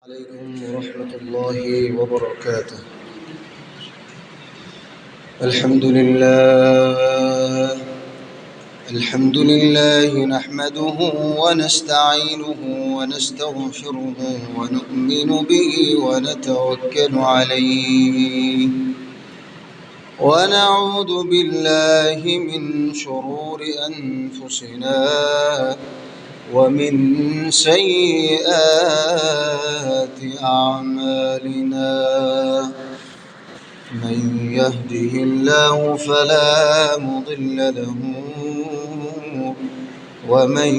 عليكم ورحمة الله وبركاته. الحمد لله نحمده ونستعينه ونستغفره ونؤمن به ونتوكل عليه ونعوذ بالله من شرور أنفسنا ومن سيئات أعمالنا. من يهده الله فلا مضل له ومن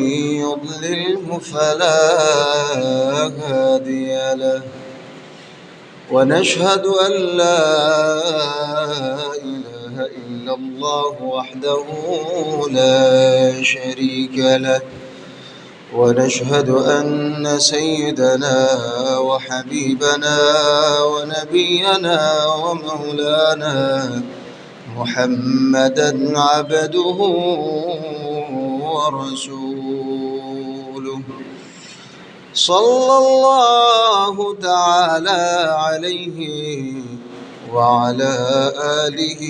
يضلله فلا هادي له، ونشهد أن لا إله إلا الله وحده لا شريك له، ونشهد أن سيدنا وحبيبنا ونبينا ومولانا محمدا عبده ورسوله، صلى الله تعالى عليه وعلى آله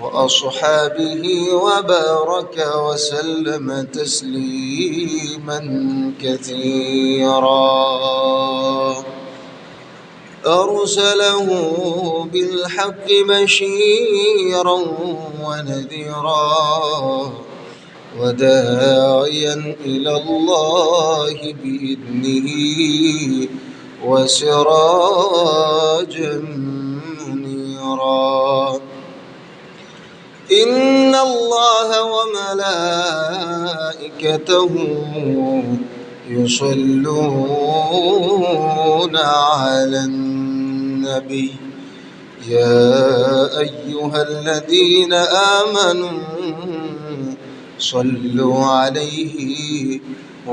وأصحابه وبارك وسلم تسليما كثيرا. أرسله بالحق بشيرا ونذيرا وداعيا إلى الله بإذنه وسراجا منيرا. إن الله وملائكته يصلون على النبي يا أيها الذين آمنوا صلوا عليه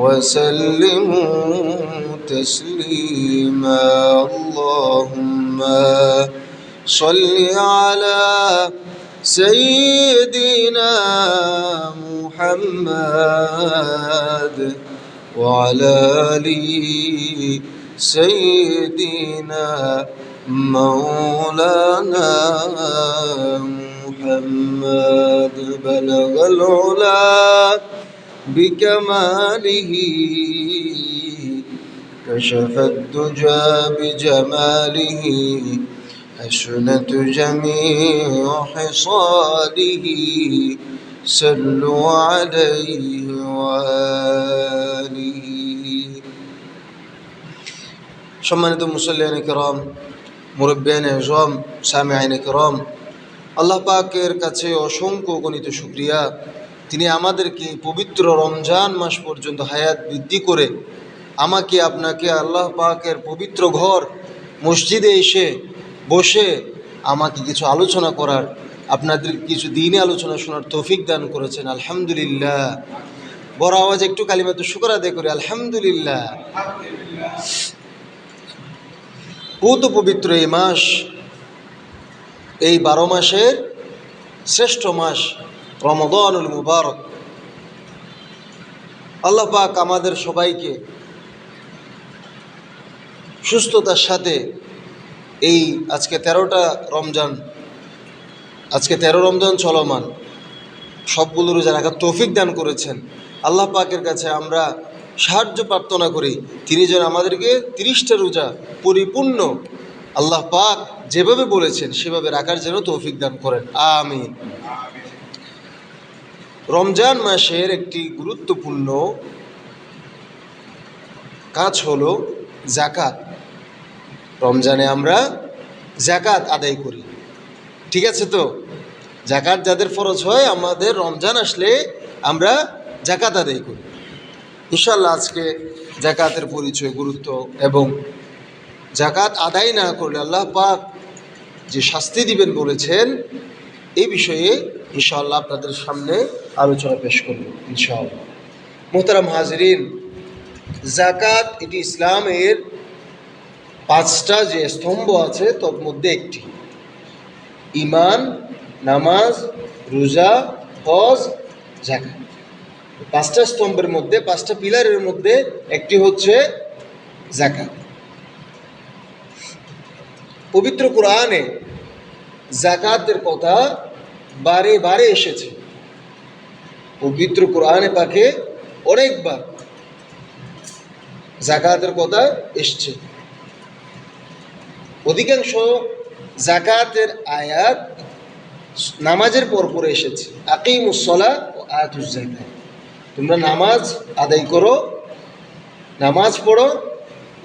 وسلموا تسليما. اللهم صل على سيدنا محمد وعلى آل سيدنا مولانا محمد. بلغ العلا بكماله كشف الدجى بجماله حسنت جميع خصاله صلوا عليه وآله। সম্মানিত মুসল্লিয়ান কিরাম, মুরব্বিয়ান আযম, সামিঈন কিরাম, আল্লাহ পাকের কাছে অসংখ্য গণিত শুকরিয়া, তিনি আমাদেরকে পবিত্র রমজান মাস পর্যন্ত হায়াত বৃদ্ধি করে আমাকে আপনাকে আল্লাহ পাকের পবিত্র ঘর মসজিদে এসে বসে আমাকে কিছু আলোচনা করার, আপনাদের কিছু দিনে আলোচনা শোনার তৌফিক দান করেছেন। আলহামদুলিল্লাহ। বড় আওয়াজ একটু কালিমাতু শুকর আদায় করি, আলহামদুলিল্লাহ। পূত পবিত্র এই মাস, এই 12 মাসের শ্রেষ্ঠ মাস রমাদানুল মুবারক। আল্লাহ পাক আমাদের সবাইকে সুস্থতার সাথে এই আজকে 13টা রমজান, আজকে 13 রমজান চলমান, সবগুলো রোজা রাখার তৌফিক দান করেছেন। আল্লাহ পাকের কাছে আমরা সাহায্য প্রার্থনা করি, তিনি যেন আমাদেরকে 30টা রোজা পরিপূর্ণ আল্লাহ পাক যেভাবে বলেছেন সেভাবে রাখার জন্য তৌফিক দান করেন, আমিন। রমজান মাসের একটি গুরুত্বপূর্ণ কাজ হলো যাকাত। রমজানে আমরা যাকাত আদায় করি, ঠিক আছে তো? যাকাত যাদের ফরজ হয়, আমাদের রমজান আসলে আমরা যাকাত আদায় করি। ইনশাআল্লাহ আজকে যাকাতের পরিচয়, গুরুত্ব এবং যাকাত আদায় না করলে আল্লাহ পাক যে শাস্তি দিবেন বলেছেন, এই বিষয়ে ইনশাআল্লাহ আপনাদের সামনে আলোচনা পেশ করব ইনশাআল্লাহ। মোহতারাম হাজিরিন, যাকাত এটি ইসলামের 5টা যে স্তম্ভ আছে তার মধ্যে একটি। ঈমান, নামাজ, রোজা, হজ, যাকাত। 5টা স্তম্ভের মধ্যে, 5টা পিলারের মধ্যে একটি হচ্ছে যাকাত। পবিত্র কোরআনে জাকাতের কথা বারে বারে এসেছে। পবিত্র কোরআনে পাকে অনেকবার জাকাতের কথা এসছে। অধিকাংশ জাকাতের আয়াত নামাজের পর এসেছে। আকিমুস সালাহ ও আতুজ যাকাত, তোমরা নামাজ আদায় করো, নামাজ পড়ো,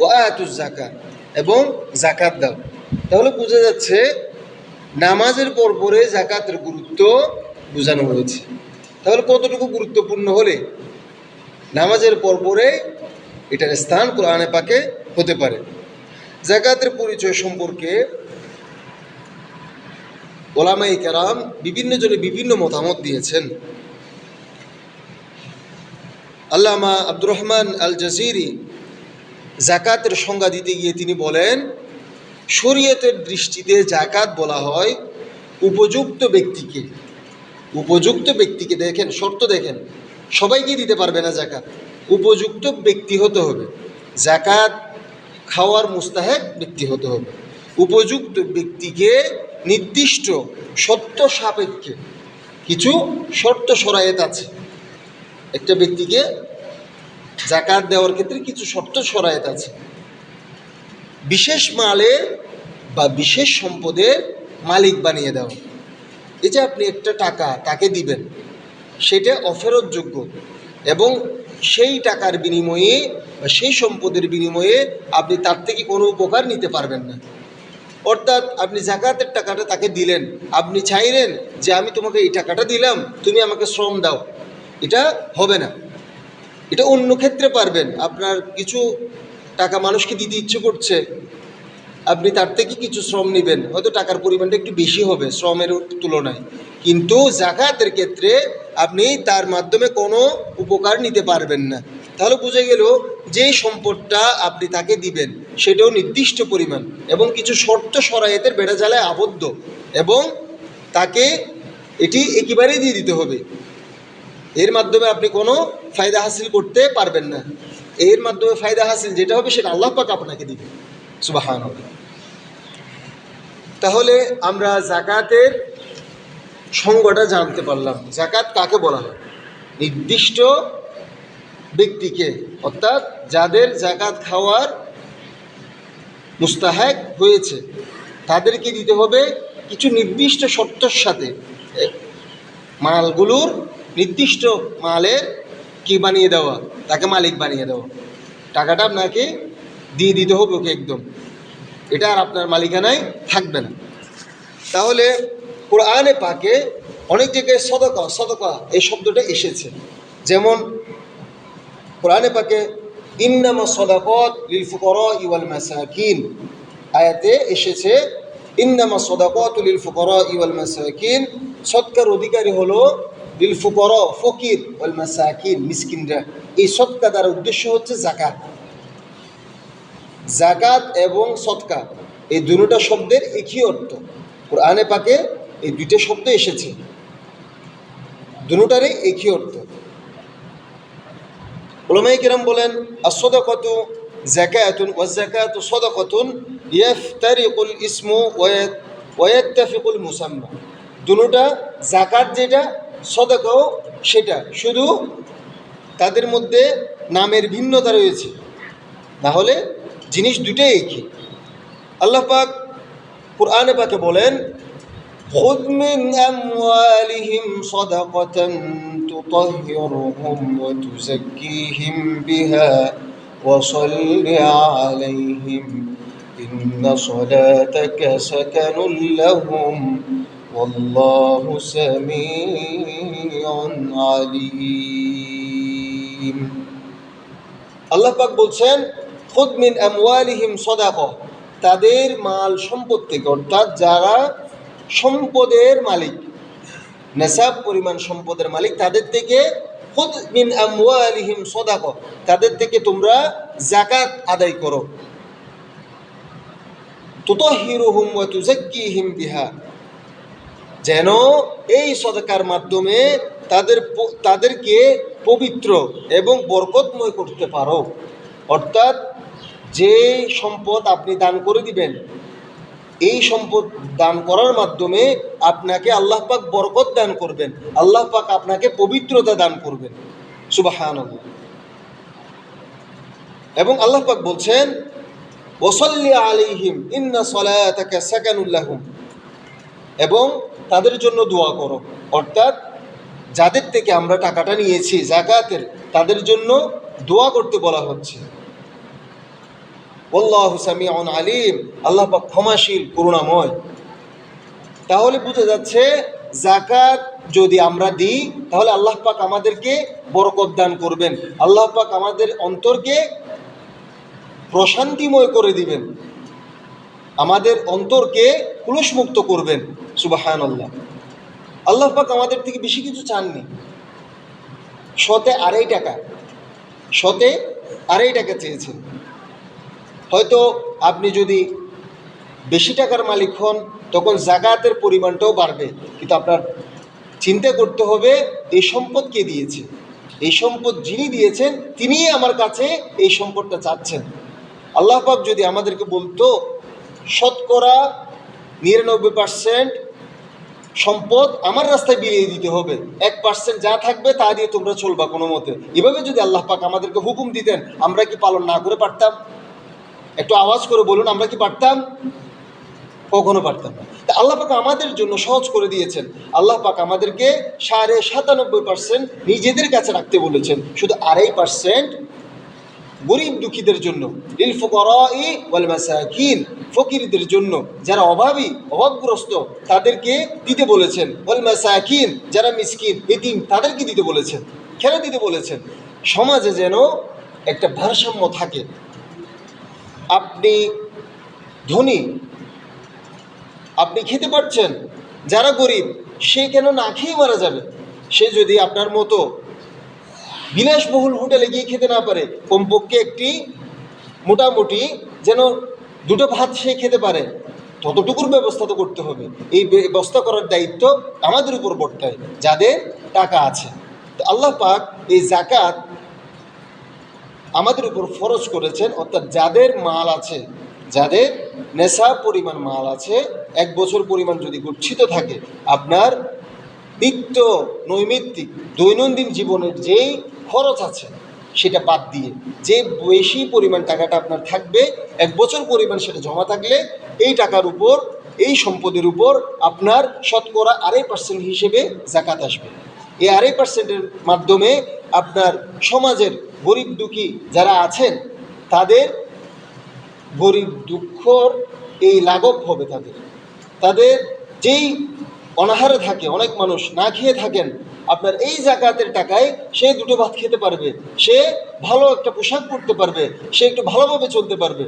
ও আতুজ যাকাত, এবং জাকাত দাও। তাহলে বোঝা যাচ্ছে নামাজের পরে জাকাতের গুরুত্ব বোঝানো হয়েছে। তাহলে কতটুকু গুরুত্বপূর্ণ হলে নামাজের পরে এটার স্থান কোরআনে পাকে হতে পারে। জাকাতের পরিচয় সম্পর্কে ওলামায়ে কেরাম বিভিন্ন জনে বিভিন্ন মতামত দিয়েছেন। আল্লামা আব্দুর রহমান আল জাজিরি জাকাতের সংজ্ঞা দিতে গিয়ে তিনি বলেন, শরীয়তের দৃষ্টিতে জাকাত বলা হয় উপযুক্ত ব্যক্তিকে। উপযুক্ত ব্যক্তিকে, দেখেন শর্ত, দেখেন সবাইকে দিতে পারবে না জাকাত, উপযুক্ত ব্যক্তি হতে হবে, জাকাত খাওয়ার মুস্তাহেক ব্যক্তি হতে হবে। উপযুক্ত ব্যক্তিকে নির্দিষ্ট শর্ত সাপেক্ষে, কিছু শর্ত শরায়েত আছে, একটা ব্যক্তিকে জাকাত দেওয়ার ক্ষেত্রে কিছু শর্ত শরায়েত আছে। বিশেষ মালের বা বিশেষ সম্পদের মালিক বানিয়ে দেওয়া। এই যে আপনি একটা টাকা তাকে দিবেন, সেটা অফেরতযোগ্য, এবং সেই টাকার বিনিময়ে বা সেই সম্পদের বিনিময়ে আপনি তার থেকে কোনো উপকার নিতে পারবেন না। অর্থাৎ আপনি জাকাতের টাকাটা তাকে দিলেন, আপনি চাইলেন যে আমি তোমাকে এই টাকাটা দিলাম, তুমি আমাকে শ্রম দাও, এটা হবে না। এটা অন্য ক্ষেত্রে পারবেন, আপনার কিছু টাকা মানুষকে দিতে ইচ্ছে করছে, আপনি তার থেকে কিছু শ্রম নেবেন, হয়তো টাকার পরিমাণটা একটু বেশি হবে শ্রমের তুলনায়, কিন্তু জাকাতের ক্ষেত্রে আপনি তার মাধ্যমে কোনো উপকার নিতে পারবেন না। তাহলে বোঝা গেল যেই সম্পদটা আপনি তাকে দিবেন সেটাও নির্দিষ্ট পরিমাণ এবং কিছু শর্ত শরায়েতের বেড়াজালায় আবদ্ধ, এবং তাকে এটি একেবারেই দিয়ে দিতে হবে। এর মাধ্যমে আপনি কোনো ফায়দা হাসিল করতে পারবেন না। এর মাধ্যমে ফায়দা হাসিল যেটা হবে সেটা আল্লাহ পাক আপনাকে দিবে। সুবহানাল্লাহ। তাহলে আমরা জাকাতের সংজ্ঞাটা জানতে পারলাম। জাকাত কাকে বলা হয়? নির্দিষ্ট ব্যক্তিকে, অর্থাৎ যাদের জাকাত খাওয়ার মুস্তাহেক হয়েছে তাদেরকে দিতে হবে কিছু নির্দিষ্ট শর্তের সাথে। মালগুলোর নির্দিষ্ট মালের কি বানিয়ে দেওয়া, তাকে মালিক বানিয়ে দেওয়া, টাকাটা আপনাকে দিয়ে দিতে হবে ওকে একদম, এটা আর আপনার মালিকানায় থাকবে না। তাহলে কোরআনে পাকে অনেক জায়গায় সদকা সদকা এই শব্দটা এসেছে। যেমন কোরআনে পাকে ইন্নামা সদাকত লিল ফুকারা ওয়াল মাসাকিন আয়াতে এসেছে, ইন্নামা সদাকত লিল ফুকারা ওয়াল মাসাকিন, সদকার অধিকারী হলো লিল ফুকারা ফকির, ওয়াল মাসাকিন মিসকিনরা। এই সদকা দ্বারা উদ্দেশ্য হচ্ছে জাকাত। জাকাত এবং সদকা এই দুটো শব্দের একই অর্থ। কোরআনে পাকে এই দুইটা শব্দ এসেছে, দুটারই একই অর্থ। উলামায়ে কেরাম বলেন, আস-সাদাকাতু যাকাতুন ওয়াজ যাকাতু সাদাকাতুন ইয়াফতারিকুল ইসমু ওয়া ইয়াত্তাফিকুল মুসাম্মা। দুটোটা জাকাত যেটা, সাদাকাও সেটা, শুধু তাদের মধ্যে নামের ভিন্নতা রয়েছে, না হলে জিনিস দুটোই একই। আল্লাহ পাক কোরআনে পাকে বলেন, খুয মিন আমওয়ালিহিম সাদাকাতান তুতাহহিরুহুম ওয়া তুযাক্কিহিম বিহা ওয়া সাল্লি আলাইহিম ইন্না সালাতাকা সাকানুল লাহুম ওয়াল্লাহু সামিউন আলীম। আল্লাহ পাক বলছেন, খুয মিন আমওয়ালিহিম সাদাকা, তাদের মাল সম্পদ থেকে, অর্থাৎ যারা সম্পদের মালিক, নেসাব পরিমাণ সম্পদের মালিক, তাদের থেকে খুয মিন আমওয়ালিহিম সাদাকা, তাদের থেকে তোমরা যাকাত আদায় করো। তুতাহহিরুহুম ওয়া তুযাক্কিহিম বিহা, যেন এই সদকার মাধ্যমে তাদেরকে পবিত্র এবং বরকতময় করতে পারো। অর্থাৎ যে সম্পদ আপনি দান করে দিবেন এই সম্পদ দান করার মাধ্যমে আপনাকে আল্লাহ পাক বরকত দান করবেন, আল্লাহ পাক আপনাকে পবিত্রতা দান করবেন। সুবহানাল্লাহ। এবং আল্লাহ পাক বলছেন ওয়াসাল্লি আলাইহিম ইন্না সলাতাকা সাকানুল লাহুম, এবং তাদের জন্য দোয়া করো। অর্থাৎ যাদের থেকে আমরা টাকাটা নিয়েছি যাকাতের, তাদের জন্য দোয়া করতে বলা হচ্ছে। আল্লাহু সামিউন আলিম, আল্লাহ পাক ক্ষমাশীল করুণাময়। তাহলে বোঝা যাচ্ছে যাকাত যদি আমরা দিই তাহলে আল্লাহ পাক আমাদেরকে বরকত দান করবেন, আল্লাহ পাক আমাদের অন্তরকে প্রশান্তিময় করে দিবেন, আমাদের অন্তরকে কুলুষমুক্ত করবেন। সুবহানাল্লাহ। আল্লাহ পাক আমাদের থেকে বেশি কিছু চাননি। শতে আড়াই টাকা, শতে আড়াই টাকা চেয়েছেন। হয়তো আপনি যদি বেশি টাকার মালিক হন তখন যাকাতের পরিমাণটাও বাড়বে, কিন্তু আপনার চিন্তা করতে হবে এই সম্পদ কে দিয়েছে, এই সম্পদ যিনি দিয়েছেন তিনিই আমার কাছে এই সম্পদটা চাচ্ছেন। আল্লাহ পাক যদি আমাদেরকে বলতো শতকরা 99% সম্পদ আমার রাস্তায় বিলিয়ে দিতে হবে, 1% যা থাকবে তা দিয়ে তোমরা চলবা কোনো মতে, এভাবে যদি আল্লাহ পাক আমাদেরকে হুকুম দিতেন, আমরা কি পালন না করে পারতাম? একটু আওয়াজ করে বলুন, আমরা কি পারতাম? কখনো পারতাম না। তা আল্লাহ পাক আমাদের জন্য সহজ করে দিয়েছেন। আল্লাহ পাক আমাদেরকে 97.5% নিজেদের কাছে রাখতে বলেছেন, শুধু 2.5% গরিব দুঃখীদের জন্য, লিল ফুকারাই ওয়াল মাসাকিন, ফকিরদের জন্য, যারা অভাবী অভাবগ্রস্ত তাদেরকে দিতে বলেছেন, ওয়াল মাসাকিন, যারা মিসকিন এতিম তাদেরকে দিতে বলেছেন। কেন দিতে বলেছেন? সমাজে যেন একটা ভারসাম্য থাকে। আপনি ধনী, আপনি খেতে পারছেন, যারা গরিব সে কেন না খেয়ে মারা যাবে? সে যদি আপনার মতো বিলাসবহুল হোটেলে গিয়ে খেতে না পারে, কমপক্ষে একটি মোটামুটি যেন দুটো ভাত সে খেতে পারে, ততটুকুর ব্যবস্থা তো করতে হবে। এই ব্যবস্থা করার দায়িত্ব আমাদের উপর বর্তায় যাদের টাকা আছে। তো আল্লাহ পাক এই যাকাত আমাদের উপর ফরজ করেছেন, অর্থাৎ যাদের মাল আছে, যাদের নেশাব পরিমাণ মাল আছে, 1 বছর পরিমাণ যদি গচ্ছিত থাকে, আপনার নিত্য নৈমিত্তিক দৈনন্দিন জীবনের যেই খরচ আছে সেটা বাদ দিয়ে যে বেশি পরিমাণ টাকাটা আপনার থাকবে, 1 বছর পরিমাণ সেটা জমা থাকলে এই টাকার উপর, এই সম্পদের উপর আপনার শতকরা 2.5% হিসেবে যাকাত আসবে। এই 2.5%-এর মাধ্যমে আপনার সমাজের গরিব দুঃখী যারা আছেন তাদের গরিব দুঃখর এই লাঘব হবে। তাদের যেই অনাহারে থাকে, অনেক মানুষ না খেয়ে থাকেন, আপনার এই যাকাতের টাকায় সে দুটো ভাত খেতে পারবে, সে ভালো একটা পোশাক পরতে পারবে, সে একটু ভালোভাবে চলতে পারবে।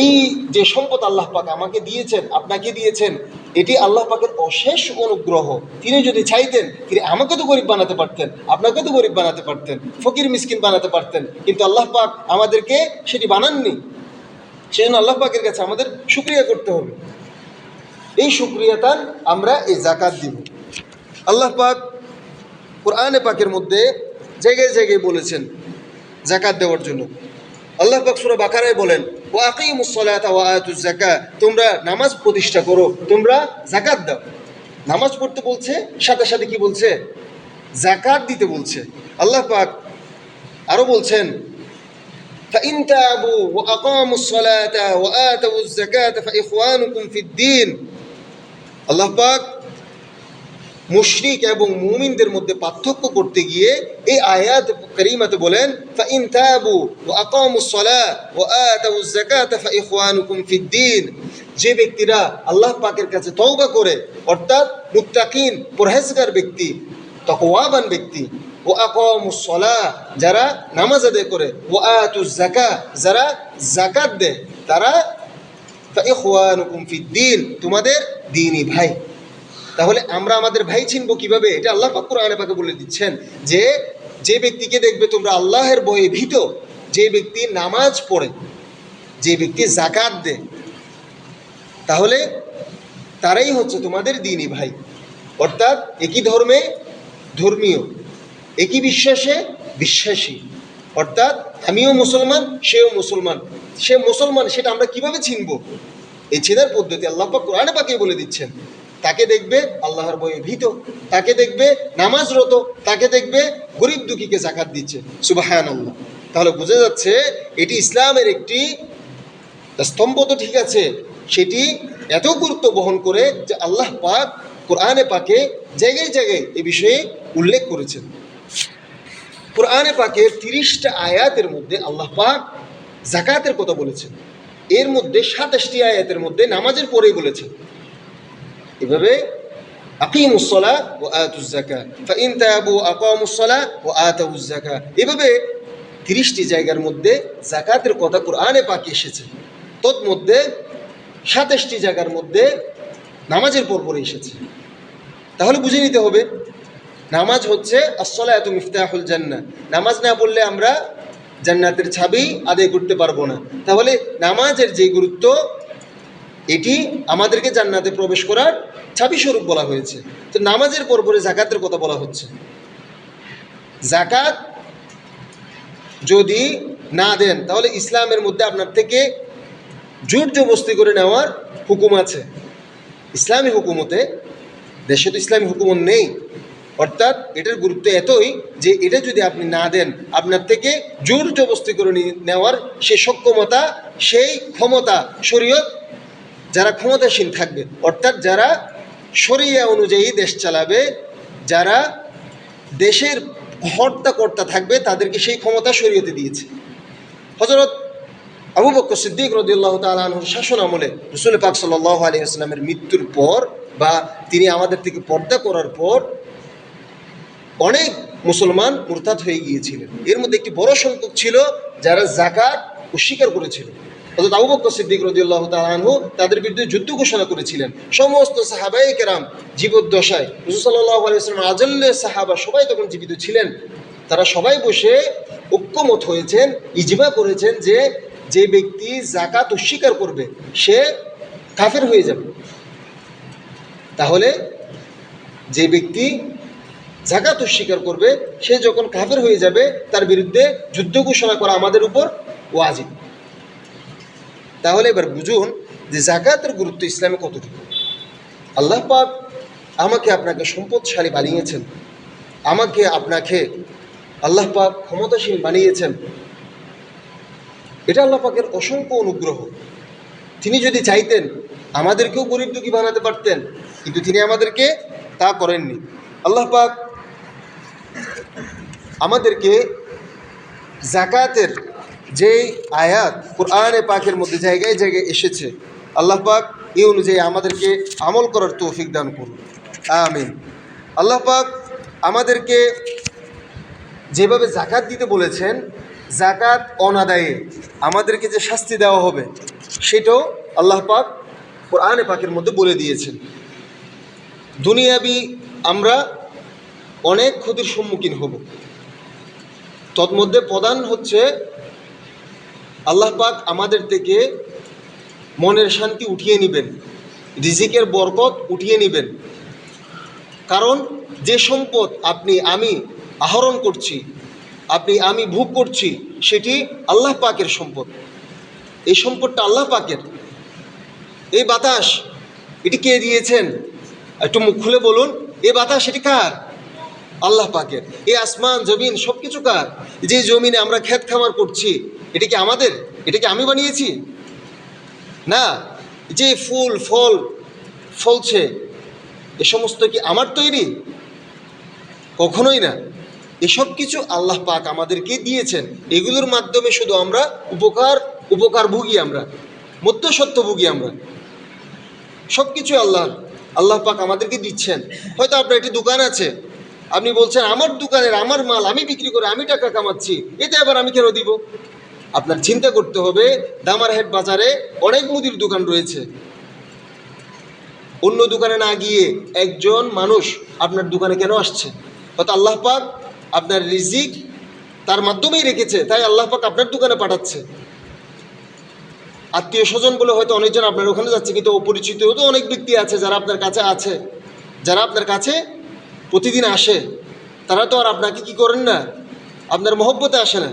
এই যে সম্পদ আল্লাহ পাক আমাকে দিয়েছেন, আপনাকে দিয়েছেন, এটি আল্লাহ পাকের অশেষ অনুগ্রহ। তিনি যদি চাইতেন তিনি আমাকে তো গরিব বানাতে পারতেন, আপনাকে তো গরিব বানাতে পারতেন, ফকির মিসকিন বানাতে পারতেন, কিন্তু আল্লাহ পাক আমাদেরকে সেটি বানাননি। সেজন্য আল্লাহ পাকের কাছে আমাদের শুকরিয়া করতে হবে। এই শুকরিয়াতান আমরা এই যাকাত দিব। আল্লাহ পাক কোরআনে পাকের মধ্যে জায়গায় জায়গায় বলেছেন যাকাত দেওয়ার জন্য। আল্লাহ পাক সূরা বাকারায় বলেন ওয়া আকিমুস সালাতা ওয়া আতুজ যাকাত, তোমরা নামাজ প্রতিষ্ঠা করো, তোমরা যাকাত দাও। নামাজ পড়তে বলছে, সাথে সাথে কি বলছে? যাকাত দিতে বলছে। আল্লাহ পাক আরো বলছেন فإن تابوا وأقاموا الصلاة وآتوا الزكاة فإخوانكم في الدين। আল্লাহ পাক মুশরিক এবং মুমিনদের মধ্যে পার্থক্য করতে গিয়ে এই আয়াত কারীমাতে বলেন فإن تابوا وأقاموا الصلاة وآتوا الزكاة فإخوانكم في الدين। যে ব্যক্তিরা আল্লাহ পাকের কাছে তওবা করে, অর্থাৎ মুত্তাকিন পরহেজগার ব্যক্তি, তাকওয়াবান ব্যক্তি, ও আকামুস সালাহ, যারা নামাজ আদায় করে, ও আতুজ যাকাত, যারা যাকাত দেয়, তারা ফাইখওয়ানুকুম ফিদ্দীন, তোমাদের দ্বীনি ভাই। তাহলে আমরা আমাদের ভাই চিনব কিভাবে? এটা আল্লাহ পাক কোরআনে পাকে বলে দিচ্ছেন যে যে ব্যক্তিকে দেখবে তোমরা আল্লাহর ভয়ে ভীত, যে ব্যক্তি নামাজ পড়ে, যে ব্যক্তি যাকাত দেয়, তাহলে তারাই হচ্ছে তোমাদের দ্বীনি ভাই। অর্থাৎ একই ধর্মে ধর্মীয়, একই বিশ্বাসে বিশ্বাসী। অর্থাৎ আমিও মুসলমান, সেও মুসলমান। সে মুসলমান সেটা আমরা কিভাবে চিনব? এই চেনার পদ্ধতি আল্লাহ পাক কোরআনে পাকেই বলে দিচ্ছেন। তাকে দেখবে আল্লাহর ভয়ে ভীত, তাকে দেখবে নামাজরত, তাকে দেখবে গরিব দুঃখীকে যাকাত দিচ্ছে। সুবহানাল্লাহ। তাহলে বোঝা যাচ্ছে এটি ইসলামের একটি স্তম্ভ তো ঠিক আছে, সেটি এত গুরুত্ব বহন করে যে আল্লাহ পাক কোরআনে পাকে জায়গায় জায়গায় এ বিষয়ে উল্লেখ করেছেন। কোরআনে পাকে 30টা আয়াতের মধ্যে আল্লাহ পাক যাকাতের কথা বলেছেন, এর মধ্যে 27টি আয়াতের মধ্যে নামাজের পরেই বলেছেন। এভাবে আকিমুস সালাহ ওয়া আতুজ যাকাত ফাইন তাবু আকামুস সালাহ ওয়া আতাউজ যাকাত, এভাবে 30টি জায়গার মধ্যে যাকাতের কথা কোরআনে পাকে এসেছে। তন্মধ্যে 27টি জায়গার মধ্যে নামাজের পরপরে এসেছে। তাহলে বুঝে নিতে হবে নামাজ হচ্ছে আস-সালাতু মিফতাহুল জান্নাহ। নামাজ না পড়লে আমরা জান্নাতের চাবি আদায় করতে পারবো না। তাহলে নামাজের যে গুরুত্ব, এটি আমাদেরকে জান্নাতে প্রবেশ করার চাবি স্বরূপ বলা হয়েছে। তো নামাজের পরপরে যাকাতের কথা বলা হচ্ছে। যাকাত যদি না দেন তাহলে ইসলামের মধ্যে আপনার থেকে জোর জবরদস্তি করে নেওয়ার হুকুম আছে। ইসলামী হুকুমতে, দেশে তো ইসলামী হুকুমত নেই, অর্থাৎ এটার গুরুত্ব এতই যে এটা যদি আপনি না দেন আপনার থেকে জোর জবরদস্তি করে নেওয়ার সেই সক্ষমতা, সেই ক্ষমতা শরীয়ত যারা ক্ষমতাসীন থাকবে, অর্থাৎ যারা শরিয়া অনুযায়ী দেশ চালাবে, যারা দেশের কর্তা থাকবে, তাদেরকে সেই ক্ষমতা শরীয়তে দিয়েছে। হযরত আবু বকর সিদ্দিক রাদিয়াল্লাহু তাআলা আনহুর শাসন আমলে রাসূল পাক সাল্লাল্লাহু আলাইহি ওয়াসাল্লামের মৃত্যুর পর বা তিনি আমাদের থেকে পর্দা করার পর অনেক মুসলমান মুরতাদ হয়ে গিয়েছিলেন। এর মধ্যে একটি বড় সংখ্যক ছিল যারা যাকাত অস্বীকার করেছিল। হযরত আবু বকর সিদ্দিক রাদিয়াল্লাহু তাআলা আনহু তাদের বিরুদ্ধে যুদ্ধ ঘোষণা করেছিলেন। সমস্ত সাহাবায়ে কেরাম জীবদ্দশায়, রাসূল সাল্লাল্লাহু আলাইহি ওয়াসাল্লাম আজল্লে সাহাবা সবাই তখন জীবিত ছিলেন, তারা সবাই বসে ঐক্যমত হয়েছেন, ইজমা করেছেন যে যে ব্যক্তি যাকাত অস্বীকার করবে সে কাফের হয়ে যাবে। তাহলে যে ব্যক্তি যাকাত অস্বীকার করবে সে যখন কাফের হয়ে যাবে, তার বিরুদ্ধে যুদ্ধ ঘোষণা করা আমাদের উপর ওয়াজিব। তাহলে এবার বুঝুন যে যাকাতের গুরুত্ব ইসলামে কতটুকু। আল্লাহ পাক আমাকে আপনাকে সম্পদশালী বানিয়েছেন, আমাকে আপনাকে আল্লাহ পাক ক্ষমতাশীল বানিয়েছেন। এটা আল্লাহ পাকের অসংখ্য অনুগ্রহ। তিনি যদি চাইতেন আমাদেরকেও গরিব দুঃখী বানাতে পারতেন, কিন্তু তিনি আমাদেরকে তা করেননি। আল্লাহ পাক আমাদেরকে যাকাতের যে আয়াত কোরআনে পাকের মধ্যে জায়গায় জায়গায় এসেছে, আল্লাহ পাক এই অনুযায়ী আমাদেরকে আমল করার তৌফিক দান করুন, আমিন। আল্লাহ পাক আমাদেরকে যেভাবে যাকাত দিতে বলেছেন, যাকাত অনাদায়ে আমাদেরকে যে শাস্তি দেওয়া হবে সেটাও আল্লাহ পাক কোরআনে পাকের মধ্যে বলে দিয়েছেন। দুনিয়াবি আমরা অনেক ক্ষতির সম্মুখীন হব, তন্মধ্যে প্রধান হচ্ছে আল্লাহ পাক আমাদের থেকে মনের শান্তি উঠিয়ে নেবেন, রিজিকের বরকত উঠিয়ে নেবেন। কারণ যে সম্পদ আপনি আমি আহরণ করছি, আমি ভোগ করছি, সেটি আল্লাহ পাকের সম্পদ। এই সম্পদটা আল্লাহ পাকের। এই বাতাস এটি কে দিয়েছেন? একটু মুখ খুলে বলুন, এই বাতাস এটি কার? আল্লাহ পাকের। এই আসমান জমিন সব কিছু কার? যে জমিনে আমরা ক্ষেত খামার করছি এটা কি আমাদের? এটা কি আমি বানিয়েছি? না। যে ফুল ফল ফলছে এ সমস্ত কি আমার তৈরি? কখনোই না। এসব কিছু আল্লাহ পাক আমাদেরকে দিয়েছেন। এগুলোর মাধ্যমে শুধু আমরা উপকার ভুগি, আমরা মধ্যসত্ত্ব ভুগি। আমরা সব কিছু আল্লাহ পাক আমাদেরকে দিচ্ছেন। হয়তো আপনার একটি দোকান আছে, আপনি বলছেন আমার দোকানের আমার মাল আমি বিক্রি করে আমি টাকা কামাচ্ছি, এতে আবার আমি কেন দিব? আপনার চিন্তা করতে হবে, দামারহাট বাজারে অনেক মুদির দোকান রয়েছে, অন্য দোকানে না গিয়ে একজন মানুষ আপনার দোকানে কেন আসছে? হয়তো আল্লাহ পাক আপনার রিজিক তার মাধ্যমেই রেখেছে, তাই আল্লাহ পাক আপনার দোকানে পাঠাচ্ছে। আত্মীয় স্বজন বলে হয়তো অনেকজন আপনার ওখানে যাচ্ছে, কিন্তু অপরিচিতও তো অনেক ব্যক্তি আছে যারা আপনার কাছে আছে, যারা আপনার কাছে প্রতিদিন আসে। তারা তো আর আপনাকে কি করেন না, আপনার মহব্বতে আসে না।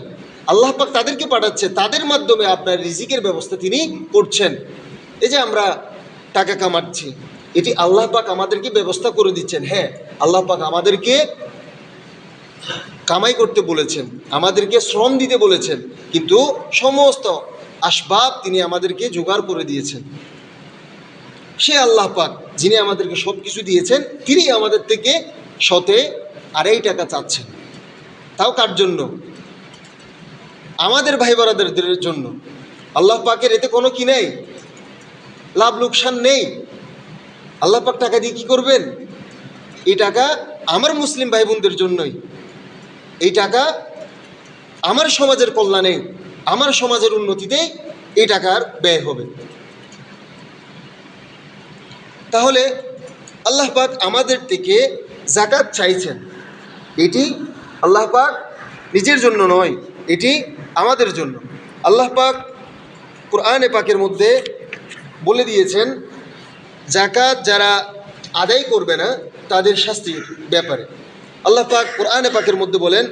আল্লাহ পাক তাদেরকে পাঠাচ্ছে, তাদের মাধ্যমে আপনার রিজিকের ব্যবস্থা তিনি করছেন। এই যে আমরা টাকা কামাচ্ছি, এটি আল্লাহ পাক আমাদেরকে ব্যবস্থা করে দিচ্ছেন। হ্যাঁ, আল্লাহ পাক আমাদেরকে কামাই করতে বলেছেন, আমাদেরকে শ্রম দিতে বলেছেন, কিন্তু সমস্ত আসবাব তিনি আমাদেরকে জোগাড় করে দিয়েছেন। সে আল্লাহ পাক যিনি আমাদেরকে সব কিছু দিয়েছেন, তিনি আমাদের থেকে শতে 2.5 টাকা চাচ্ছেন। তাও কার জন্য? আমাদের ভাই বোনেদের জন্য। আল্লাহ পাকের এতে কোনো কি নেই, লাভ লোকসান নেই। আল্লাহ পাক টাকা দিয়ে কি করবেন? এই টাকা আমার মুসলিম ভাই বোনদের জন্যই। এই টাকা আমার সমাজের কল্যাণে, আমার সমাজের উন্নতিতে এই টাকার ব্যয় হবে। তাহলে আল্লাহ পাক আমাদের থেকে যাকাত চাইছেন, এটি আল্লাহ পাক নিজের জন্য নয়, এটি আমাদের জন্য। আল্লাহ পাক কোরআনে পাকের মধ্যে বলে দিয়েছেন যাকাত যারা আদায় করবে না তাদের শাস্তির ব্যাপারে। আল্লাহ পাক কোরআনে পাকের মধ্যে বলেন,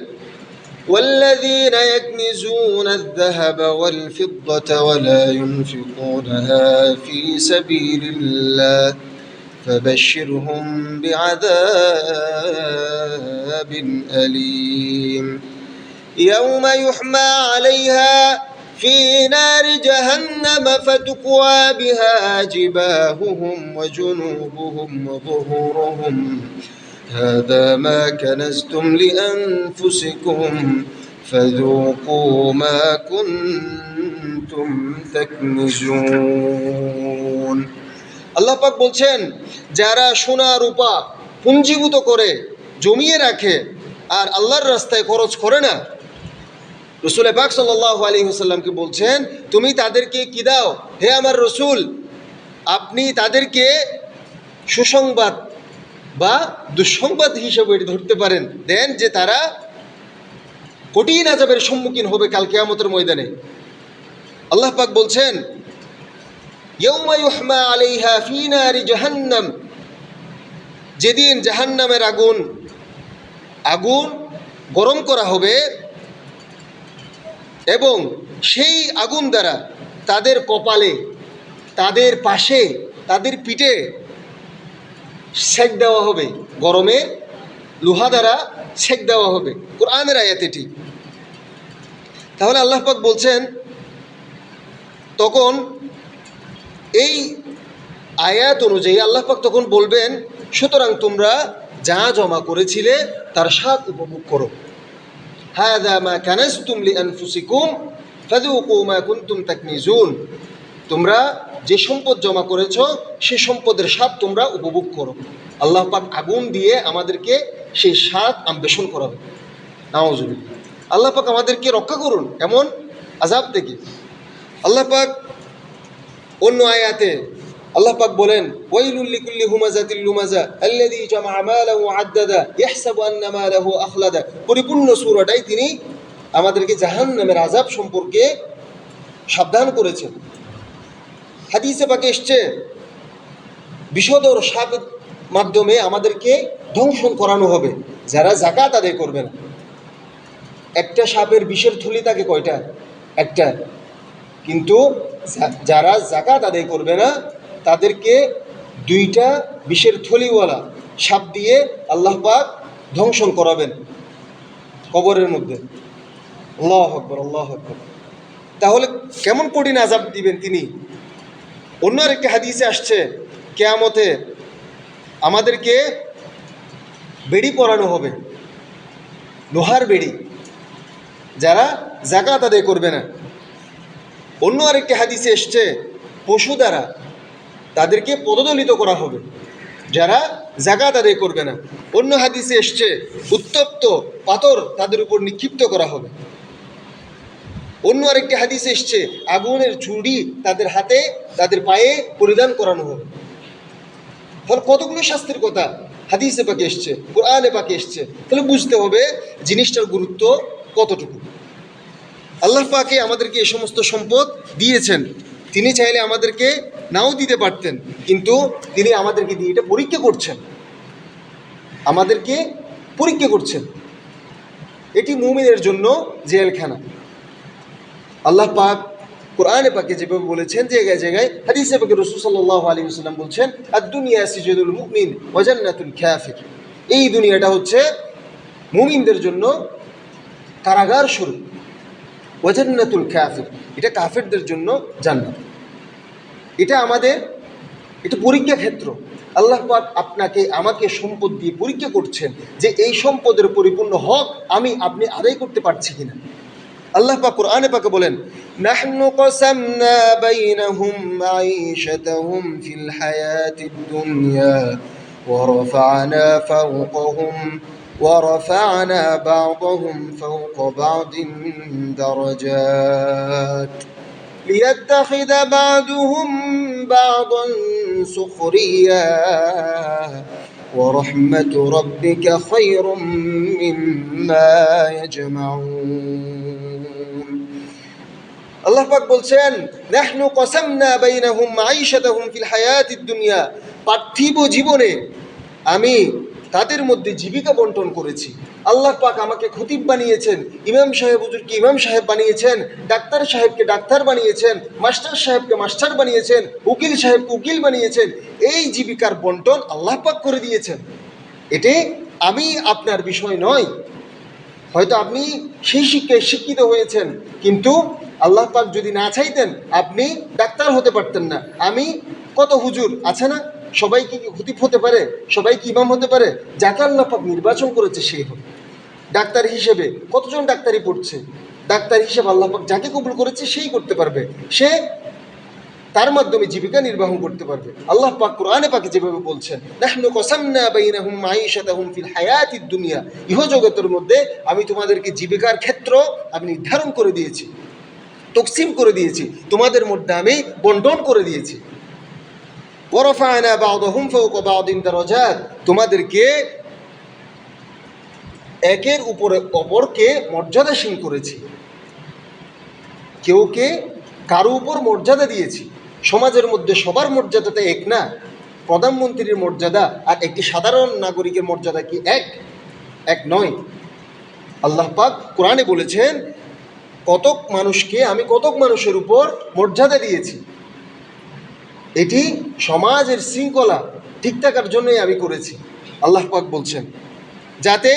والذين يكنزون الذهب والفضة ولا ينفقونها في سبيل الله فبشرهم بعذاب أليم يوم يحمى عليها في نار جهنم فتكوى بها جباههم وجنوبهم وظهورهم هذا ما كنزتم لأنفسكم فذوقوا ما كنتم تكنزون। আল্লাহ পাক বলছেন, যারা সোনা রূপা পুঞ্জীভূত করে জমিয়ে রাখে আর আল্লাহর রাস্তায় খরচ করে না, রসুল পাক সাল্লাল্লাহু আলাইহি ওয়াসাল্লামকে বলছেন, তুমি তাদেরকে কি দাও? হে আমার রসুল, আপনি তাদেরকে সুসংবাদ বা দুঃসংবাদ হিসেবে এটি ধরতে পারেন, দেন যে তারা কঠিন আযাবের সম্মুখীন হবে কাল কিয়ামতের ময়দানে। আল্লাহ পাক বলছেন, ইয়াউমা ইউহমা আলাইহা ফি নারি জাহান্নাম, যেদিন জাহান্নামের আগুন গরম করা হবে এবং সেই আগুন দ্বারা তাদের কপালে, তাদের পাশে, তাদের পিঠে সেক দেওয়া হবে, গরমে লোহা দ্বারা সেক দেওয়া হবে। কোরআনের আয়াত এটি। তাহলে আল্লাহ পাক বলছেন, তখন এই আয়াত অনুযায়ী আল্লাহ পাক তখন বলবেন, সুতরাং তোমরা যা জমা করেছিলে তার স্বাদ উপভোগ করো। হাযা মা কানাজতুম লিআনফুসিকুম ফাযুকু মা কুনতুম তাকনিজুন, তোমরা যে সম্পদ জমা করেছ সেই সম্পদের স্বাদ তোমরা উপভোগ করো। আল্লাহ পাক আগুন দিয়ে আমাদেরকে সেই স্বাদ আম্বেষণ করাবে। নাউযুবিল্লাহ। আল্লাহ পাক আমাদেরকে রক্ষা করুন এমন আযাব থেকে। আল্লাহ পাক অন্য আয়াতে আল্লাহ পাক বলেন, ওয়াইলুল লিকুল্লি হুমাযাতিল লুমাযা আল্লাযী জামাআ মালাহু ওয়া আদ্দাদা ইয়াহসাবু আন্না মালাহু আখলাদা। পরিপূর্ণ সূরাটাই তিনি আমাদেরকে জাহান্নামের আযাব সম্পর্কে সাবধান করেছেন। হাদিসে পাকে এসছে, বিষধর সাপের মাধ্যমে আমাদেরকে ধ্বংসন করানো হবে যারা যাকাত আদায় করবে না। একটা সাপের বিষের থলি থাকে কয়টা? একটা। কিন্তু যারা যাকাত আদায় করবে না তাদেরকে 2টা বিষের থলিওয়ালা সাপ দিয়ে আল্লাহ পাক ধ্বংসন করাবেন কবরের মধ্যে। আল্লাহু আকবার, আল্লাহু আকবার। তাহলে কেমন কঠিন আযাব দিবেন তিনি। অন্য আরেকটা হাদিসে আসছে, কিয়ামতে আমাদেরকে বেড়ি পরানো হবে, লোহার বেড়ি, যারা যাকাত আদায় করবে না। অন্য আরেকটি হাদিসে এসছে, পশু দ্বারা তাদেরকে পদদলিত করা হবে যারা যাকাত আদায় করবে না। অন্য হাদিসে এসছে, উত্তপ্ত পাথর তাদের উপর নিক্ষিপ্ত করা হবে। অন্য আরেকটি হাদিসে এসছে, আগুনের ছুরি তাদের হাতে, তাদের পায়ে পরিধান করানো হবে। ফলে কতগুলো শাস্তির কথা হাদিসে পাকে এসছে, কোরআনে পাকে এসছে। তাহলে বুঝতে হবে জিনিসটার গুরুত্ব কতটুকু। আল্লাহ পাকে আমাদেরকে এই সমস্ত সম্পদ দিয়েছেন, তিনি চাইলে আমাদেরকে নাও দিতে পারতেন, কিন্তু তিনি আমাদেরকে দিয়ে এটা পরীক্ষা করছেন, আমাদেরকে পরীক্ষা করছেন। এটি মুমিনের জন্য জেলখানা। আল্লাহ পাক কোরআনে পাকে যেভাবে বলেছেন, জায়গায় জায়গায় হাদিসে পাকে রাসূল সাল্লাল্লাহু আলাইহি ওয়াসাল্লাম বলছেন, আদ-দুনিয়া সিজনুল মুমিন ওয়া জান্নাতুল কাফির। এই দুনিয়াটা হচ্ছে মুমিনদের জন্য কারাগার স্বরূপ, ওয়া জান্নাতুল কাফির, এটা কাফেরদের জন্য জান্নাত। এটা পরীক্ষা ক্ষেত্র। আল্লাহ পাক আপনাকে আমাকে সম্পদ দিয়ে পরীক্ষা করছেন যে এই সম্পদের পরিপূর্ণ হক আপনি আদায় করতে পারছি কিনা। আল্লাহ পাক কোরআনে পাকে বলেন, নাহনু কাসামনা বাইনাহুম মাঈশাতাহুম ফিল হায়াতিদ দুনিয়া ওয়া রাফা'না বা'দাহুম ফাওকা বা'দিন দারাজাত লিয়াত্তাখিযা বা'দুহুম বা'দান সুখরিয়া ওয়া রাহমাতু রাব্বিকা খায়রুম মিম্মা ইয়াজমাউন। আল্লাহ পাক বলছেন, নাহনু কাসামনা বাইনাহুম মাঈশাতাহুম ফিল হায়াতিদ দুনিয়া, পার্থিব জীবনে আমি তাদের মধ্যে জীবিকা বন্টন করেছি। আল্লাহ পাক আমাকে খতিব বানিয়েছেন, ইমাম সাহেব হুজুরকে ইমাম সাহেব বানিয়েছেন, ডাক্তার সাহেবকে ডাক্তার বানিয়েছেন, মাস্টার সাহেবকে মাস্টার বানিয়েছেন, উকিল সাহেবকে উকিল বানিয়েছেন। এই জীবিকার বন্টন আল্লাহ পাক করে দিয়েছেন। এটি আপনার বিষয় নয়। হয়তো আপনি সেই শিক্ষায় শিক্ষিত হয়েছেন, কিন্তু আল্লাহ পাক যদি না চাইতেন আপনি ডাক্তার হতে পারতেন না। কত হুজুর আছে না, সবাই কি খতিব হতে পারে? সবাই কি ইমাম হতে পারে? যাকে আল্লাহ পাক নির্বাচন করেছে সেই হবে। ডাক্তার হিসেবে কতজন ডাক্তারি পড়ছে? ডাক্তার হিসেবে আল্লাহ পাক যাকে কবুল করেছে সেই করতে পারবে, সে তার মাধ্যমে জীবিকা নির্বাহ করতে পারবে। আল্লাহ পাক কোরআনে পাকে যেভাবে বলছেন, নাহনু কাসামনা বাইনাহুম মাঈশাতাহুম ফিল হায়াতিদ দুনিয়া, ইহজগতের মধ্যে আমি তোমাদেরকে জীবিকার ক্ষেত্র নির্ধারণ করে দিয়েছি, তকসিম করে দিয়েছি, তোমাদের মধ্যে আমি বন্টন করে দিয়েছি। ওয়া রাফা'না বা'দাহুম ফাওকা বা'দিন দারাজাত, তোমাদেরকে একের উপরে অপরকে মর্যাদাশীল করেছি, কেউকে কারো উপর মর্যাদা দিয়েছি। সমাজের মধ্যে সবার মর্যাদাটা এক না। প্রধানমন্ত্রীর মর্যাদা আর একটি সাধারণ নাগরিকের মর্যাদা কি এক নয়। আল্লাহ পাক কোরআনে বলেছেন, কতক মানুষের উপর মর্যাদা দিয়েছি। এটি সমাজের শৃঙ্খলা ঠিক থাকার জন্যই আমি করেছি। আল্লাহ পাক বলছেন যাতে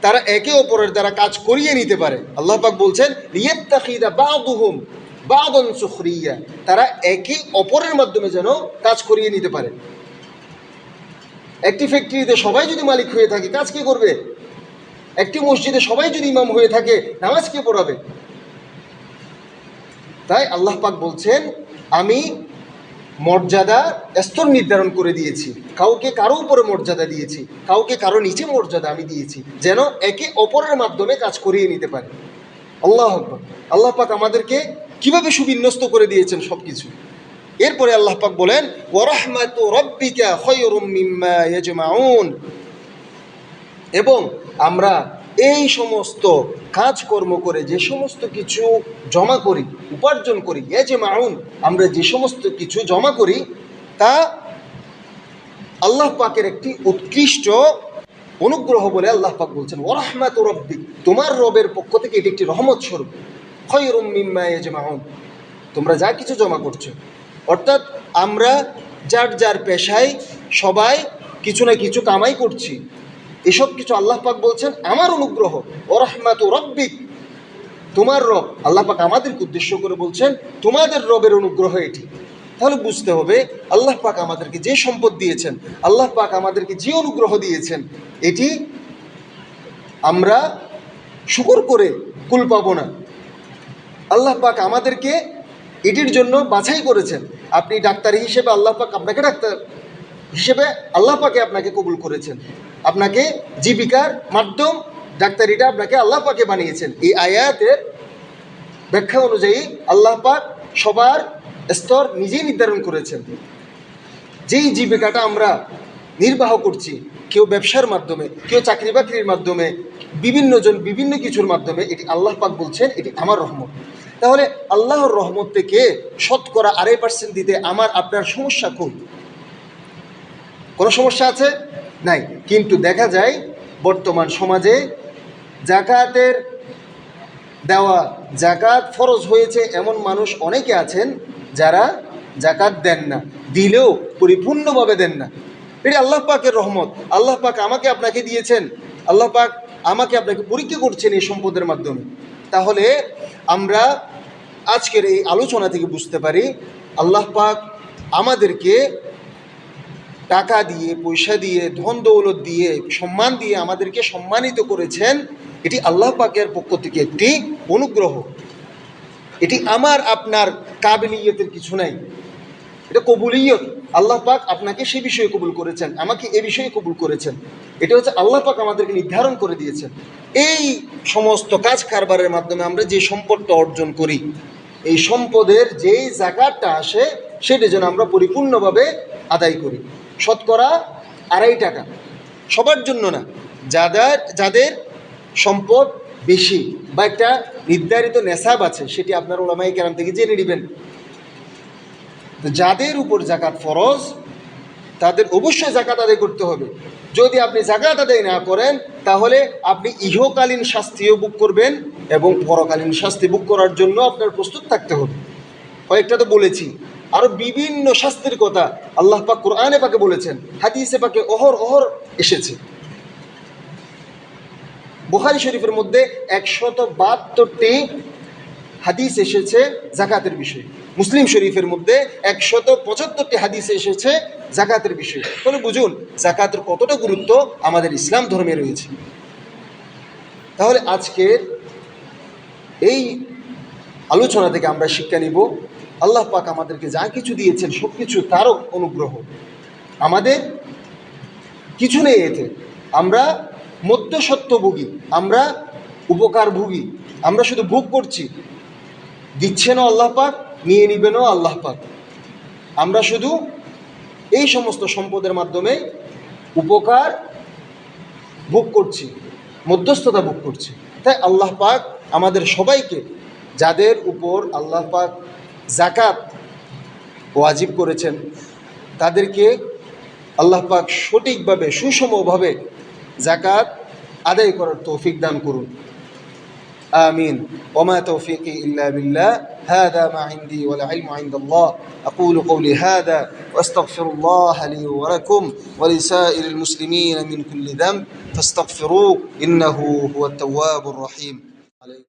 তারা একে অপরের দ্বারা কাজ করিয়ে নিতে পারে। আল্লাহ পাক বলছেন, লিয়াত্তাখিযা বা'দুহুম বা'দান সুখরিয়া, তারা একে অপরের মাধ্যমে যেন কাজ করিয়ে নিতে পারে। একটি ফ্যাক্টরিতে সবাই যদি মালিক হয়ে থাকে, কাজ কে করবে? একটি মসজিদে সবাই যদি ইমাম হয়ে থাকে, নামাজ কে পড়াবে? তাই আল্লাহ পাক বলছেন, আমি মর্যাদা স্তর নির্ধারণ করে দিয়েছি, কাউকে কারো উপরে মর্যাদা দিয়েছি, কাউকে কারো নিচে মর্যাদা আমি দিয়েছি, যেন একে অপরের মাধ্যমে কাজ করিয়ে নিতে পারে। আল্লাহু আকবার। আল্লাহ পাক আমাদেরকে কিভাবে সুবিন্যস্ত করে দিয়েছেন সবকিছু। এরপরে আল্লাহ পাক বলেন, ওয়া রাহমাতু রাব্বিকা খায়রুম মিম্মা ইয়াজমাউন, এবং আমরা এই সমস্ত কাজকর্ম করে যে সমস্ত কিছু জমা করি, উপার্জন করি, ইয়াজমাউন, আমরা যে সমস্ত কিছু জমা করি তা আল্লাহ পাকের একটি উৎকৃষ্ট অনুগ্রহ বলে আল্লাহ পাক বলছেন, ওয়া রাহমাতু রাব্বিক, তোমার রবের পক্ষ থেকে এটি একটি রহমত স্বরূপ। খায়রুম মিম্মা ইয়াজমাউন, তোমরা যা কিছু জমা করছো। অর্থাৎ আমরা যার যার পেশায় সবাই কিছু না কিছু কামাই করছি, এসব কিছু আল্লাহ পাক বলছেন আমার অনুগ্রহ। ওয়া রাহমাতু রাব্বিক, তোমার রব, আল্লাহ পাক আমাদেরকে উদ্দেশ্য করে বলছেন তোমাদের রবের অনুগ্রহ এটি। তাহলে বুঝতে হবে আল্লাহ পাক আমাদেরকে যে সম্পদ দিয়েছেন, আল্লাহ পাক আমাদেরকে যে অনুগ্রহ দিয়েছেন, এটি আমরা শুকর করে কুল পাবো না। আল্লাহ পাক আমাদেরকে এটির জন্য বাছাই করেছেন। আপনি ডাক্তার হিসেবে আল্লাহ পাক আপনাকে ডাক্তার হিসেবে আল্লাহ পাকে আপনাকে কবুল করেছেন, আপনাকে জীবিকার মাধ্যম ডাক্তারিটা আপনাকে আল্লাহ পাকে বানিয়েছেন। এই আয়াতের ব্যাখ্যা অনুযায়ী আল্লাহ পাক সবার স্তর নিজেই নির্ধারণ করেছেন। যেই জীবিকাটা আমরা নির্বাহ করছি, কেউ ব্যবসার মাধ্যমে, কেউ চাকরি বাকরির মাধ্যমে, বিভিন্নজন বিভিন্ন কিছুর মাধ্যমে, এটি আল্লাহ পাক বলছেন এটি আমার রহমত। তাহলে আল্লাহর রহমত থেকে শতকরা 2.5% দিতে আমার আপনার সমস্যা কোন? কোনো সমস্যা আছে? নাই। কিন্তু দেখা যায় বর্তমান সমাজে জাকাতের দেওয়া। জাকাত ফরজ হয়েছে এমন মানুষ অনেকে আছেন যারা জাকাত দেন না, দিলেও পরিপূর্ণভাবে দেন না। এটি আল্লাহ পাকের রহমত। আল্লাহ পাক আমাকে আপনাকে দিয়েছেন, আল্লাহ পাক আমাকে আপনাকে পরীক্ষা করছেন এই সম্পদের মাধ্যমে। তাহলে আমরা আজকের এই আলোচনা থেকে বুঝতে পারি আল্লাহ পাক আমাদেরকে টাকা দিয়ে, পয়সা দিয়ে, ধন দৌলত দিয়ে, সম্মান দিয়ে আমাদেরকে সম্মানিত করেছেন। এটি আল্লাহ পাকের পক্ষ থেকে একটি অনুগ্রহ। এটি আমার আপনার কাবিলিয়তের কিছু নাই, এটা কবুলিয়ত। আল্লাহ পাক আপনাকে সে বিষয়ে কবুল করেছেন, আমাকে এ বিষয়ে কবুল করেছেন। এটা হচ্ছে আল্লাহ পাক আমাদেরকে নির্ধারণ করে দিয়েছেন। এই সমস্ত কাজ কারবারের মাধ্যমে আমরা যে সম্পদটা অর্জন করি, এই সম্পদের যেই জাকাতটা আসে সেটা যেন আমরা পরিপূর্ণভাবে আদায় করি। শতকরা 2.5 টাকা, সবার জন্য না, যাদের সম্পদ বেশি বা একটা নির্ধারিত নেশাব আছে সেটি আপনার ওলামায়ে কেরাম থেকে জেনে নেবেন। তো যাদের উপর জাকাত ফরজ তাদের অবশ্যই জাকাত আদায় করতে হবে। যদি আপনি জাকাত আদায় না করেন তাহলে আপনি ইহকালীন শাস্তিও ভোগ করবেন এবং পরকালীন শাস্তি ভোগ করার জন্য আপনার প্রস্তুত থাকতে হবে। কয়েকটা তো বলেছি, আরও বিভিন্ন শাস্তির কথা আল্লাহ পাক কোরআনে পাকে বলেছেন, হাদিসে পাকে অহর এসেছে। বুখারী শরীফের মধ্যে 172টি হাদিস এসেছে জাকাতের বিষয়ে। মুসলিম শরীফের মধ্যে 175টি হাদিস এসেছে জাকাতের বিষয়ে। তাহলে বুঝুন জাকাতের কতটা গুরুত্ব আমাদের ইসলাম ধর্মে রয়েছে। তাহলে আজকের এই আলোচনা থেকে আমরা শিক্ষা নিব আল্লাহ পাক আমাদেরকে যা কিছু দিয়েছেন সব কিছু তারও অনুগ্রহ। আমাদের কিছু নেই এতে, আমরা মধ্যস্বত্বভোগী, আমরা উপকারভোগী, আমরা শুধু ভোগ করছি। দিচ্ছেনও আল্লাহ পাক, নিয়ে নিবেনও আল্লাহ পাক। আমরা শুধু এই সমস্ত সম্পদের মাধ্যমে উপকার ভোগ করছি, মধ্যস্থতা ভোগ করছি। তাই আল্লাহ পাক আমাদের সবাইকে, যাদের উপর আল্লাহ পাক জাকাত ওয়াজিব করেছেন, তাদেরকে আল্লাহ পাক সঠিকভাবে সুষমভাবে জাকাত আদায় করার তৌফিক দান করুন। آمين وما توفيقي إلا بالله هذا ما عندي والعلم عند الله أقول قولي هذا وأستغفر الله لي ولكم ولسائر المسلمين من كل ذنب فاستغفروه إنه هو التواب الرحيم